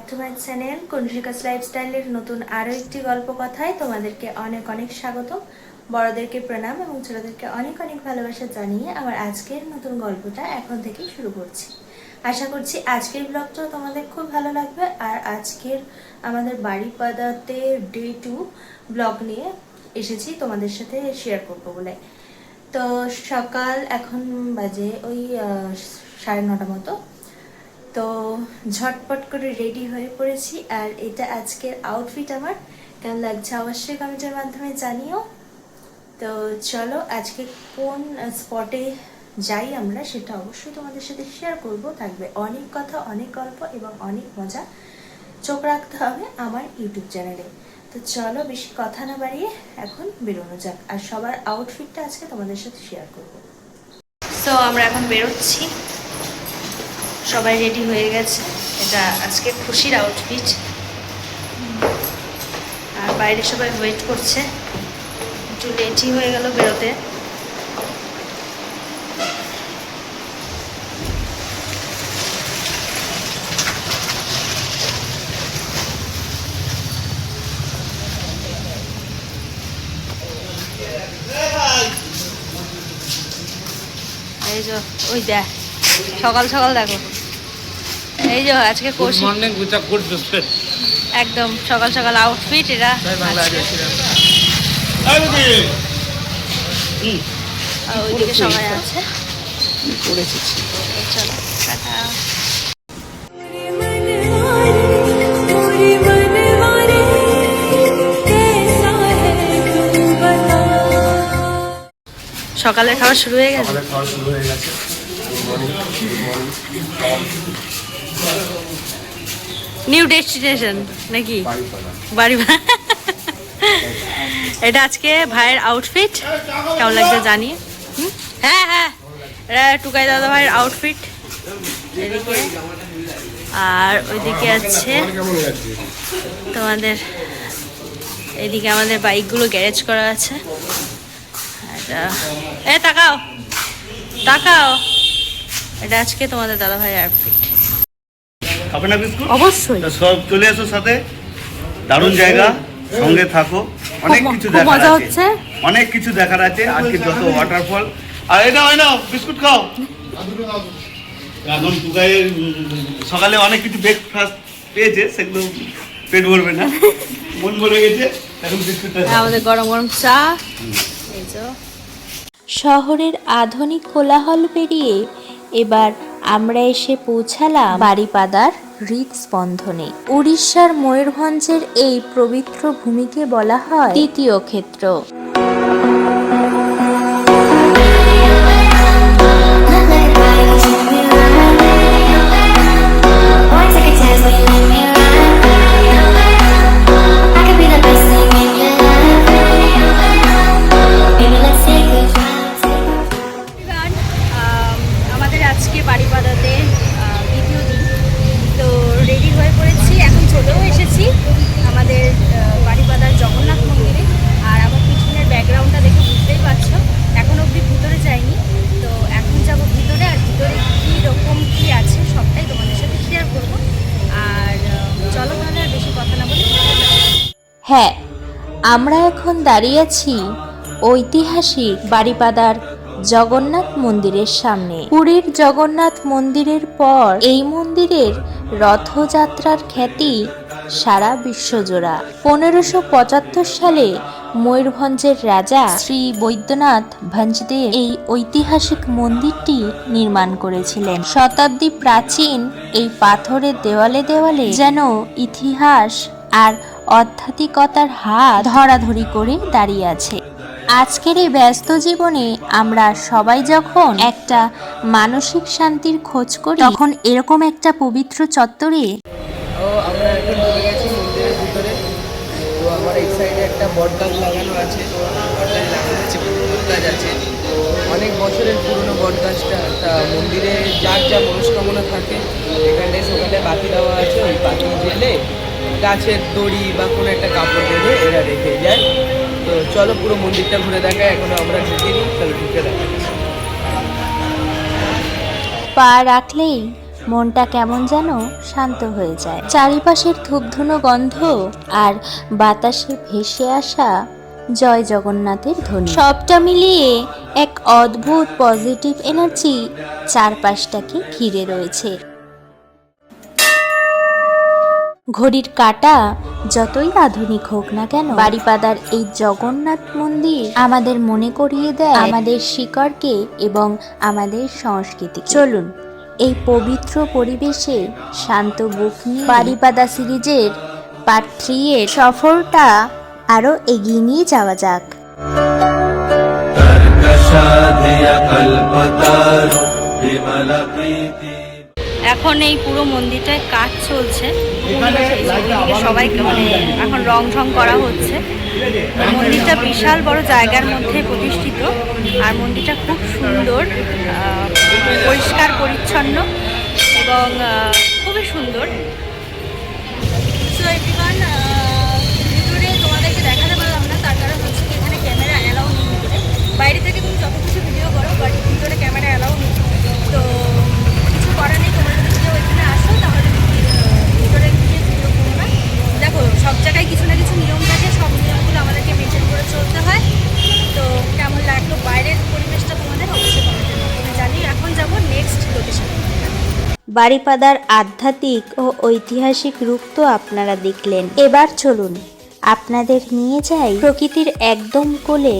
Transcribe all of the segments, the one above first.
To my channel কনশিকাস লাইফস্টাইলের নতুন আরও একটি গল্প কথায় তোমাদেরকে অনেক অনেক স্বাগত। বড়দেরকে প্রণাম এবং ছোটদেরকে অনেক অনেক ভালোবাসা জানিয়ে আমার আজকের নতুন গল্পটা এখন থেকেই শুরু করছি। আশা করছি আজকের ব্লগটাও তোমাদের খুব ভালো লাগবে। আর আজকের আমাদের বাড়িপাদাতে ডে 2 ব্লগ নিয়ে এসেছি তোমাদের সাথে শেয়ার করবো বলে। তো সকাল এখন বাজে ওই 9:30 মতো। তো ঝটপট করে রেডি হয়ে পড়েছি। আর এটা আজকের আউটফিট। আমার কেমন লাগছে অবশ্যই কমেন্টের মাধ্যমে জানিও। তো চলো আজকে কোন স্পটে যাই আমরা সেটা অবশ্যই তোমাদের সাথে শেয়ার করব। থাকবে অনেক কথা, অনেক গল্প এবং অনেক মজা। চোখ রাখতে হবে আমার ইউটিউব চ্যানেলে। তো চলো বেশি কথা না বাড়িয়ে এখন বেরোনো যাক। আর সবার আউটফিটটা আজকে তোমাদের সাথে শেয়ার করব। সো আমরা এখন বেরোচ্ছি, সবাই রেডি হয়ে গেছে। এটা আজকে খুশির আউটফিট। আর বাইরে সবাই ওয়েট করছে, একটু লেটই হয়ে গেল বেরোতে। এই যে ওই দেখ সকাল সকাল দেখো, এই যে আজকে খুশি একদম সকাল সকাল আউটফিট এটা। ওইদিকে সবাই আছে। চলো টাটা। সকালের খাওয়া শুরু হয়ে গেছে। নিউ ডেস্টিনেশন নাকি বাড়ি? এটা আজকে ভাইয়ের আউটফিট, কেমন লাগছে জানি। হ্যাঁ হ্যাঁ, এটা টুকাই দাদা ভাইয়ের আউটফিট এদিকে। আর ওইদিকে আছে তোমাদের, এদিকে আমাদের বাইকগুলো গ্যারেজ করা আছে। এ তাকাও তাকাও, এটা আজকে তোমাদের দাদা ভাইয়ের আউটফিট। খাবে না বিস্কুট? অবশ্যই সব চলে এসো সাথে, দারুণ জায়গা, সঙ্গে থাকো। অনেক কিছু দেখার আছে, অনেক কিছু দেখার আছে আজকে, যত ওয়াটারফল। আর এটা হয় না, বিস্কুট খাও। এখন টুকাই সকালে অনেক কিছু ব্রেকফাস্ট পেয়েছে, সেগুলো পেট ভরবে না, মন ভরে গেছে। এখন বিস্কুটটা আমাদের গরম গরম চা। শহরের আধুনিক কোলাহল পেরিয়ে এবার আমরা এসে পৌঁছালাম বারিপাদার হৃদস্পন্দনে। উড়িষ্যার ময়ূরভঞ্জের এই পবিত্র ভূমিকে বলা হয় দ্বিতীয় ক্ষেত্র। আজকে বারিপাদাতে দ্বিতীয় দিন। তো রেডি হয়ে পড়েছি, এখন চলেও এসেছি আমাদের বারিপাদার জগন্নাথ মন্দিরে। আর আমার পিছনের ব্যাকগ্রাউন্ডটা দেখে বুঝতেই পারছো, এখন অবধি ভিতরে যাইনি। তো এখন যাব ভিতরে, আর ভিতরে কী রকম কী আছে সবটাই তোমাদের সাথে শেয়ার করবো। আর চলো তাহলে আর বেশি কথা না বলি। হ্যাঁ, আমরা এখন দাঁড়িয়ে আছি ঐতিহাসিক বারিপাদার জগন্নাথ মন্দিরের সামনে। পুরীর জগন্নাথ মন্দিরের পর এই মন্দিরের রথযাত্রার খ্যাতি সারা বিশ্বজোড়া। 1575 সালে ময়ূরভঞ্জের রাজা শ্রী বৈদ্যনাথ ভঞ্জদেব এই ঐতিহাসিক মন্দিরটি নির্মাণ করেছিলেন। শতাব্দী প্রাচীন এই পাথরের দেওয়ালে দেওয়ালে যেন ইতিহাস আর আধ্যাত্মিকতার হাত ধরাধরি করে দাঁড়িয়ে আছে। আজকের এই ব্যস্ত জীবনে আমরা সবাই যখন একটা মানসিক শান্তির খোঁজ করি, তখন এরকম একটা পবিত্র চত্বরে আমরা এখন ঢুকে গেছি মন্দিরের ভিতরে। তো আমার এই সাইডে একটা বট গাছ লাগানো আছে, বটগাছ লাগানো আছে, বট গাছ আছে, অনেক বছরের পুরনো বট গাছটা। তা মন্দিরে যার যা মনস্কামনা থাকে এখানে সেখানে বাতি দেওয়া আছে। ওই বাতি জেলে গাছের দড়ি বা কোনো একটা কাপড় বেঁধে এরা রেখে যায়। তো চলো পুরো মন্দিরটা ঘুরে দেখায়। এখনো আমরা ঢুকিনি, চলো ঢুকে দেখা। পা রাখলেই মনটা কেমন যেন শান্ত হয়ে যায়। চারিপাশের ধূপধুনো গন্ধ আর বাতাসে ভেসে আসা জয় জগন্নাথের ধ্বনি, সবটা মিলিয়ে এক অদ্ভুত পজিটিভ এনার্জি চারপাশটাকে ঘিরে রয়েছে। ঘড়ির কাঁটা যতই আধুনিক হোক না কেন, বারিপাদার এই জগন্নাথ মন্দির আমাদের মনে করিয়ে দেয় আমাদের শিকড়কে এবং আমাদের সংস্কৃতি। চলুন এই পবিত্র পরিবেশে শান্ত বুক নিয়ে বারিপাদা সিরিজের পার্ট 3 এর সফরটা আরো এগিয়ে নিয়ে যাওয়া যাক। এখন এই পুরো মন্দিরটায় কাজ চলছে, সবাই মানে এখন রং ঢং করা হচ্ছে। মন্দিরটা বিশাল বড় জায়গার মধ্যে প্রতিষ্ঠিত, আর মন্দিরটা খুব সুন্দর, পরিষ্কার পরিচ্ছন্ন এবং খুবই সুন্দর। সো এভরিওয়ান, ভিতরে তোমাদেরকে দেখাতে পারলাম না, তার কারণ হচ্ছে কি এখানে ক্যামেরা অ্যালাউ নেই ভিতরে। বাইরে থেকে তুমি যত কিছু ভিডিও করো, বাট ভিতরে ক্যামেরা অ্যালাউ নেই। তো কিছু করার নেই, তোমরা যদি কেউ এখানে আসো তাহলে ভিতরে গিয়ে ভিডিও করো না। দেখো, সব জায়গায় কিছু না কিছু নিয়ম থাকে, সব নিয়মগুলো আমাদেরকে মেনটেন করে চলতে হয়। তো কেমন লাগলো বাইরের পরিবেশটা তোমাদের অবশ্যই কমেন্টে আমি জানি। এখন যাবো নেক্সট লোকেশনে। বারিপাদার আধ্যাত্মিক ও ঐতিহাসিক রূপ তো আপনারা দেখলেন, এবার চলুন আপনাদের নিয়ে যাই প্রকৃতির একদম কোলে,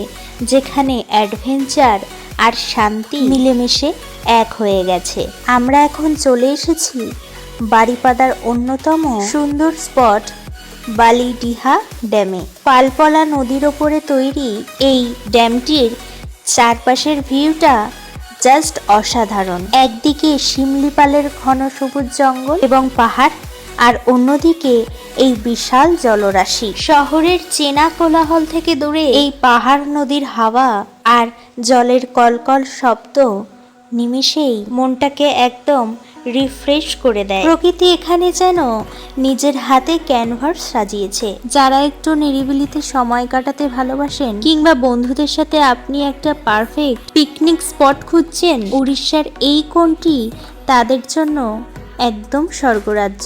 যেখানে অ্যাডভেঞ্চার আর শান্তি মিলেমিশে এক হয়ে গেছে। আমরা এখন চলে এসেছি বারিপাদার অন্যতম সুন্দর স্পট বালিডিহা ড্যামে। পালপলা নদীর ওপরে তৈরি এই ড্যামটির চারপাশের ভিউটা জাস্ট অসাধারণ। একদিকে শিমলিপালের ঘন সবুজ জঙ্গল এবং পাহাড়, আর অন্যদিকে এই বিশাল জলরাশি। শহরের চেনা কোলাহল থেকে দূরে এই পাহাড় নদীর হাওয়া আর জলের কলকল শব্দ নিমিষেই মনটাকে একদম রিফ্রেশ করে দেয়। প্রকৃতি এখানে যেন নিজের হাতে ক্যানভাস সাজিয়েছে। যারা একটু নিরিবিলিতে সময় কাটাতে ভালোবাসেন, কিংবা বন্ধুদের সাথে আপনি একটা পারফেক্ট পিকনিক স্পট খুঁজছেন, উড়িষ্যার এই কোণটি তাদের জন্য একদম স্বর্গরাজ্য।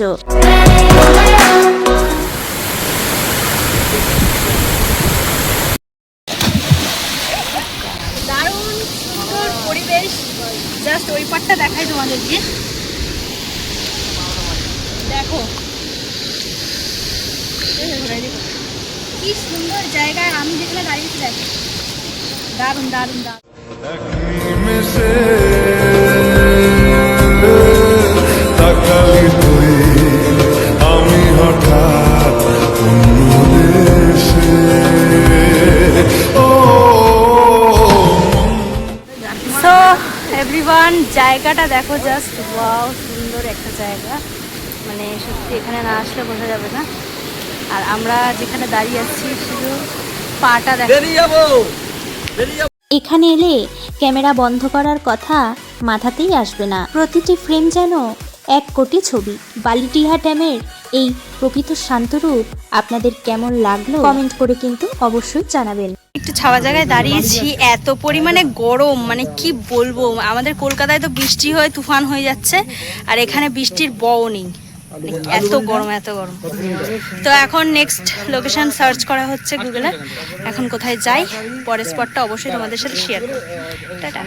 দারুণ সুন্দর পরিবেশ। জাস্ট ওই পাটটা দেখাই তোমাদেরকে, দেখো কি সুন্দর জায়গায় আমি যেখানে দাঁড়িয়েছি। দেখো, দারুণ দারুণ দারুণ। আমি হঠাৎ অন্য দেশে সো এভরিওয়ান, জায়গাটা দেখো, জাস্ট ওয়াও, সুন্দর একটা জায়গা। মানে সত্যি এখানে না আসলে বোঝা যাবে না। আর আমরা যেখানে দাঁড়িয়ে আছি শুধু পাটা দেখো। এখানে এলে ক্যামেরা বন্ধ করার কথা মাথাতেই আসবে না। প্রতিটি ফ্রেম যেন 1 কোটি ছবি। বালিডিহা ড্যামের এই প্রকৃত শান্তরূপ আপনাদের কেমন লাগলো কমেন্ট করে কিন্তু অবশ্যই জানাবেন। একটু ছাওয়া জায়গায় দাঁড়িয়েছি, এত পরিমাণে গরম, মানে কি বলবো। আমাদের কলকাতায় তো বৃষ্টি হয়ে তুফান হয়ে যাচ্ছে, আর এখানে বৃষ্টির বও নেই। এত গরম, এত গরম। তো এখন নেক্সট লোকেশন সার্চ করা হচ্ছে গুগলে। এখন কোথায় যাই, পরের স্পটটা অবশ্যই তোমাদের সাথে শেয়ার করব। টাটা।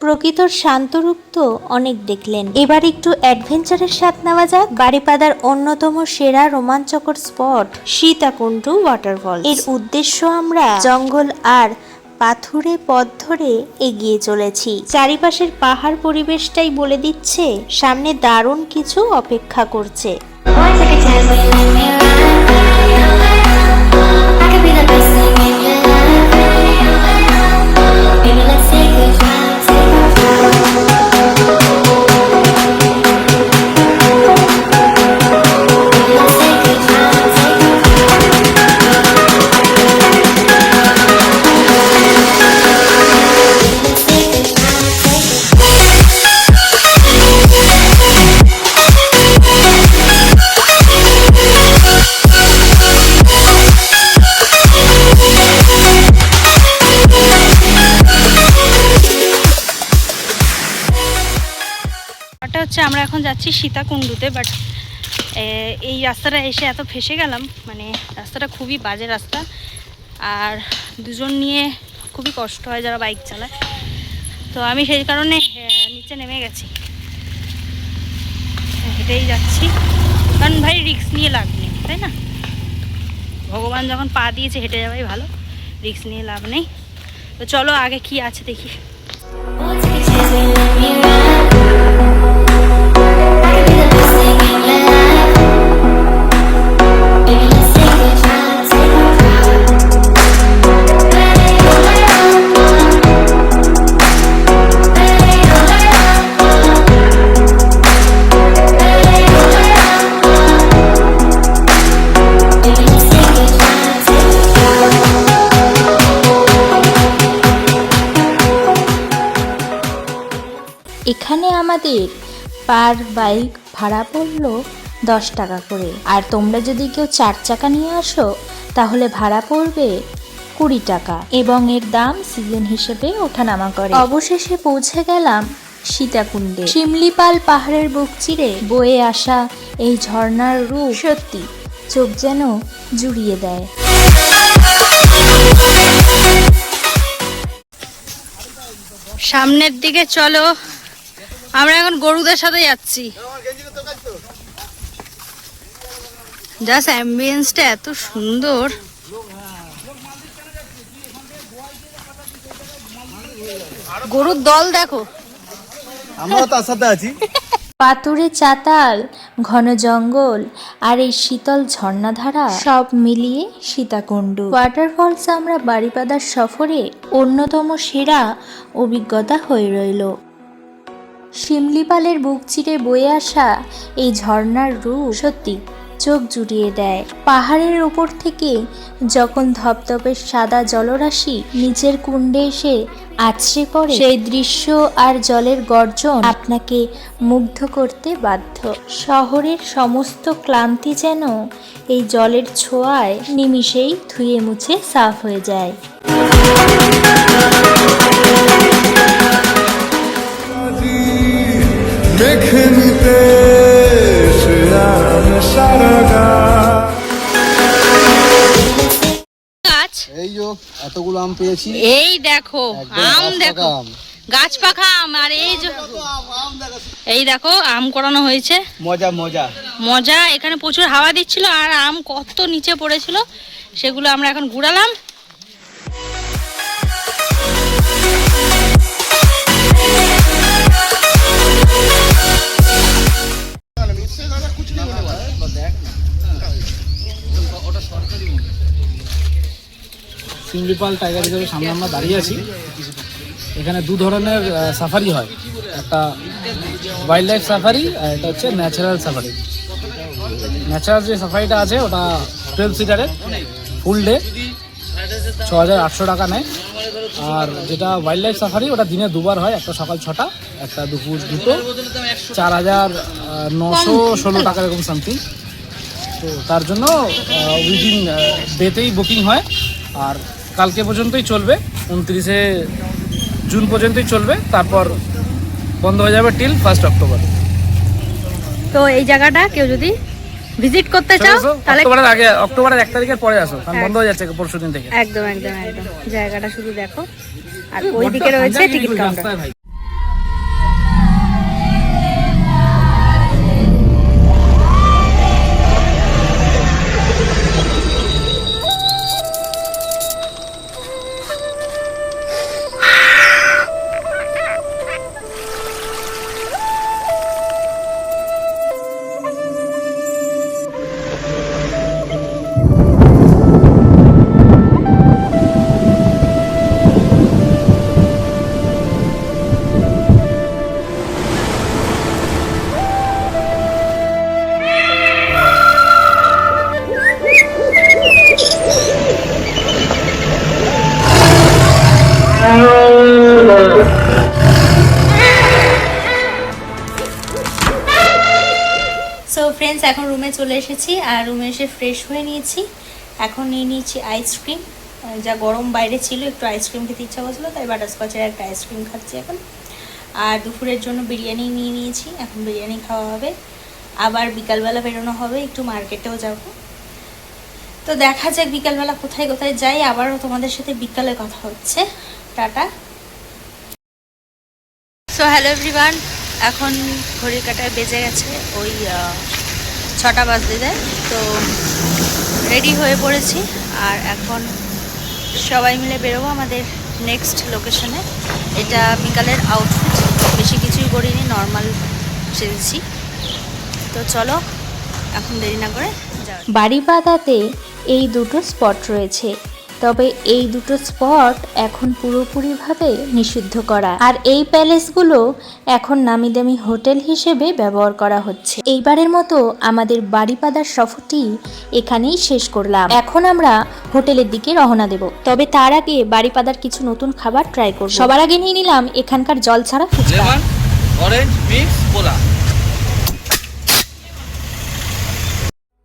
প্রকৃতর শান্তরূপ তো অনেক দেখলেন, এবার একটু অ্যাডভেঞ্চারের স্বাদ নেওয়া যাক। বারিপাদার অন্যতম সেরা রোমাঞ্চকর স্পট সীতাকুণ্ড ওয়াটারফল। এর উদ্দেশ্য আমরা জঙ্গল আর পাথুরে পথ ধরে এগিয়ে চলেছি। চারিপাশের পাহাড় পরিবেশটাই বলে দিচ্ছে সামনে দারুণ কিছু অপেক্ষা করছে। হচ্ছে আমরা এখন যাচ্ছি সীতাকুণ্ডুতে, বাট এই রাস্তাটা এসে এত ফেসে গেলাম, মানে রাস্তাটা খুবই বাজে রাস্তা, আর দুজন নিয়ে খুবই কষ্ট হয় যারা বাইক চালায়। তো আমি সেই কারণে নিচে নেমে গেছি, হেঁটেই যাচ্ছি, কারণ ভাই রিস্ক নিয়ে লাভ নেই, তাই না? ভগবান যখন পা দিয়েছে হেঁটে যাওয়াই ভালো, রিস্ক নিয়ে লাভ নেই। তো চলো আগে কি আছে দেখি। এখানে আমাদের পার বাইক ভাড়া পড়লো 10 টাকা করে, আর তোমরা যদি কেউ 4 চাকা নিয়ে আসো তাহলে ভাড়া পড়বে 20 টাকা, এবং এর দাম সিজন হিসেবে ওঠানামা করে। অবশেষে পৌঁছে গেলাম সীতাকুণ্ডে। শিমলিপাল পাহাড়ের বুক চিরে বয়ে আসা এই ঝর্ণার রূপ সত্যি চোখ যেন জুড়িয়ে দেয়। সামনের দিকে চলো, আমরা এখন গরুদের সাথে যাচ্ছি। জাস্ট অ্যাম্বিয়েন্সটা এত সুন্দর, গরুর দল দেখো, আমরাও তার সাথে আছি। পাথুরে চাতাল, ঘন জঙ্গল আর এই শীতল ঝর্ণাধারা সব মিলিয়ে সীতাকুণ্ডু ওয়াটারফলস আমরা বারিপাদার সফরে অন্যতম সেরা অভিজ্ঞতা হয়ে রইল। শিমলিপালের বুক চিরে বয়ে আসা এই ঝর্ণার রূপ সত্যি চোখ জুড়িয়ে দেয়। পাহাড়ের উপর থেকে যখন ধপধপে সাদা জলরাশি নিচের কুণ্ডে এসে আছড়ে পড়ে, সেই দৃশ্য আর জলের গর্জন আপনাকে মুগ্ধ করতে বাধ্য। শহরের সমস্ত ক্লান্তি যেন এই জলের ছোঁয়ায় নিমিষেই ধুয়ে মুছে সাফ হয়ে যায়। মেখে নিতে সে আম সারা গাছ। গাছ এই যে এতগুলো আম পেয়েছি, এই দেখো, একদম আম গাছ দেখো, পাকা আম। গাছ পাখা আম, আর এই দেখো আম করানো হয়েছে, মজা মজা। মজা। এখানে প্রচুর হাওয়া দিচ্ছিল আর আম কত নিচে পড়েছিল, সেগুলো আমরা এখন ঘুরালাম। শিমলিপাল টাইগার রিজার্ভের সামনে আমরা দাঁড়িয়ে আছি। এখানে দু ধরনের সাফারি হয়, একটা ওয়াইল্ড লাইফ সাফারি আর এটা হচ্ছে ন্যাচারাল সাফারি। ন্যাচারাল যে সাফারিটা আছে ওটা 12 সিটারের, ফুল ডে 6,800 টাকা নেয়। আর যেটা ওয়াইল্ড লাইফ সাফারি ওটা দিনে দুবার হয়, একটা সকাল 6টা, একটা দুপুর 2টো, 4,916 টাকা এরকম সামথিং। তো তার জন্য উইদিন ডেতেই বুকিং হয়, আর কালকে পর্যন্তই চলবে, 29শে জুন পর্যন্তই চলবে, তারপর বন্ধ হয়ে যাবে টিল 1 অক্টোবর। তো এই জায়গাটা কেউ যদি ভিজিট করতে চাও তাহলে অক্টোবরের আগে, অক্টোবরের 1 তারিখের পরে আসো, কারণ বন্ধ হয়ে যাচ্ছে পরশু দিন থেকে। একদম একদম একদম জায়গাটা শুধু দেখো, আর ওইদিকে রয়েছে টিকিট কাউন্টার। রাস্তায় ভাই সো ফ্রেন্ডস, এখন রুমে চলে এসেছি, আর রুমে এসে ফ্রেশ হয়ে নিয়েছি। এখন নিয়ে নিয়েছি আইসক্রিম, যা গরম বাইরে ছিল, একটু আইসক্রিম খেতে ইচ্ছা করছিলো, তাই বাটারস্কচের একটা আইসক্রিম খাচ্ছি এখন। আর দুপুরের জন্য বিরিয়ানি নিয়ে নিয়েছি, এখন বিরিয়ানি খাওয়া হবে। আবার বিকালবেলা বেরোনো হবে, একটু মার্কেটেও যাব। তো দেখা যাক বিকালবেলা কোথায় কোথায় যাই। আবারও তোমাদের সাথে বিকালে কথা হচ্ছে। টাটা। সো হ্যালো এভরিওয়ান, এখন ঘড়ির কাঁটায় বেজে গেছে ওই 6টা বাজতে যায়। তো রেডি হয়ে পড়েছি আর এখন সবাই মিলে বেরোবো আমাদের নেক্সট লোকেশনে। এটা বিকালের আউটফিট, বেশি কিছুই করিনি, নর্মাল সেরেছি। তো চলো এখন দেরি না করে যাও। বারিপাদাতে এই দুটো স্পট রয়েছে, তবে এই দুটো স্পট এখন পুরোপুরিভাবে নিষিদ্ধ করা, আর এই প্যালেসগুলো এখন নামি দামি হোটেল হিসেবে ব্যবহার করা হচ্ছে। এইবারের মতো আমাদের বারিপাদার সফরটি এখানেই শেষ করলাম। এখন আমরা হোটেলের দিকে রওনা দেব, তবে তার আগে বারিপাদার কিছু নতুন খাবার ট্রাই করব। সবার আগে নিয়ে নিলাম এখানকার জল ছাড়া ফুচকা। লেমন অরেঞ্জ মিক্স কোলা।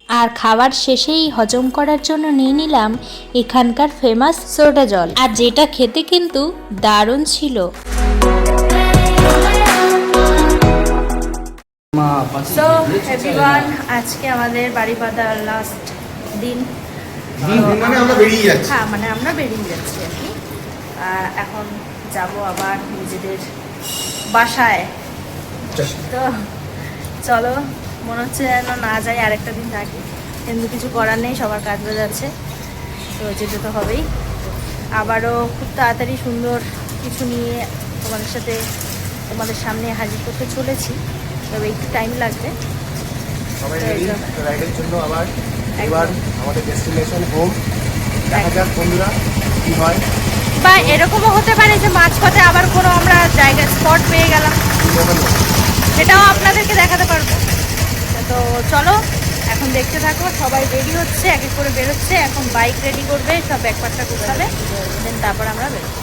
আর খাবার শেষেই হজম করার জন্য নিয়ে নিলাম এখানকার ফেমাস সোডা জল, আর যেটা খেতে কিন্তু দারুণ ছিল। সো এভরিওয়ান, আজকে আমাদের বারিপাদার লাস্ট দিন। মানে আমরা বেরিয়ে যাচ্ছি। হ্যাঁ, মানে আমরা বেরিয়ে যাচ্ছি আর কি। এখন যাব আবার নিজেদের বাসায়। তো চলো, মনে হচ্ছে যেন না যাই, আরেকটা দিন থাকি, কিন্তু কিছু করার নেই, সবার কাজ বাজ আছে, তো যেতে তো হবেই। আবারও খুব তাড়াতাড়ি সুন্দর কিছু নিয়ে তোমাদের সামনে হাজির করতে চলেছি, তবে একটু টাইম লাগবে। সবাই রেডি রাইডের জন্য আবার এবার আমাদের ডেস্টিনেশন হোম। দেখা যাক বন্ধুরা কি হয়। বা এরকমও হতে পারে যে মাঝপথে আবার কোনো আমরা জায়গা স্পট পেয়ে গেলাম, সেটাও আপনাদেরকে দেখাতে পারবো। তো চলো এখন দেখতে থাকো। সবাই রেডি হচ্ছে, এক এক করে বেরোচ্ছে। এখন বাইক রেডি করবে, সব ব্যাগপাটটা গোছাবে, দেন তারপর আমরা বেরোবো।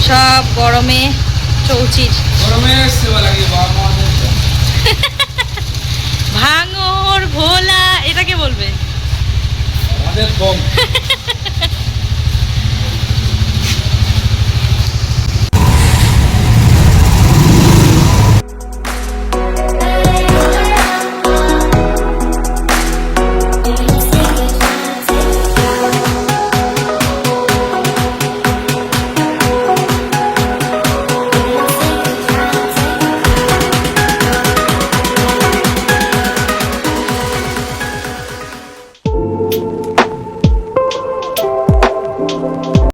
সব গরমে চৌচির ভাঙর ভোলা, এটাকে বলবে আমাদের